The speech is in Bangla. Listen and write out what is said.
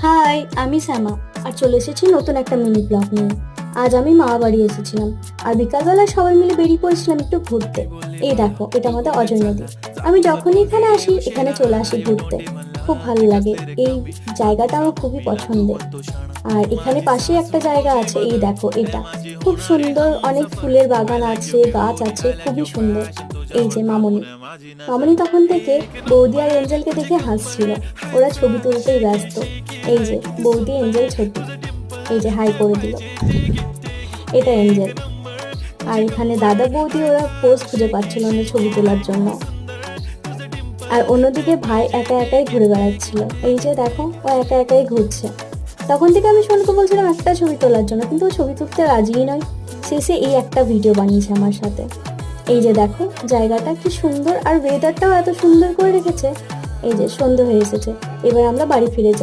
হাই, আমি শ্যামা আর চলে এসেছি নতুন একটা মিনি ব্লগ নিয়ে। আজ আমি মামা বাড়ি এসেছিলাম আর বিকালবেলা সবাই মিলে বেরিয়ে পড়েছিলাম একটু ঘুরতে। এই দেখো, এটা আমাদের অজয় নদী। আমি যখনই এখানে আসি এখানে চলে আসি ঘুরতে, খুব ভালো লাগে। এই জায়গাটা আমার খুবই পছন্দের। আর এখানে পাশে একটা জায়গা আছে, এই দেখো, এটা খুব সুন্দর, অনেক ফুলের বাগান আছে, গাছ আছে, খুবই সুন্দর। এই যে মামনি, মামনি তখন থেকে বৌদি আর এঞ্জেলকে দেখে হাসছিল। ওরা ছবি তুলতেই ব্যস্ত। এই যে বৌদি, এঞ্জেল, ছোটি, এই যে হাই করে দিল, এটা এঞ্জেল। আর এখানে দাদা বৌদি ওরা পোজ খুঁজে পাচ্ছিল না ছবি তোলার জন্য। আর অন্যদিকে ভাই একা একাই ঘুরে বেড়াচ্ছিল। এই যে দেখো, ও একা একাই ঘুরছে। তখন থেকে আমি সোনুকে বলছিলাম একটা ছবি তোলার জন্য, কিন্তু ও ছবি তুলতে রাজিই নয়। শেষে এই একটা ভিডিও বানিয়েছে আমার সাথে। এই যে দেখো জায়গাটা কি সুন্দর, আর ওয়েদারটাও এত সুন্দর করে রেখেছে। এই যে সন্ধ্যে হয়ে এসেছে, এবার আমরা বাড়ি ফিরে যাই।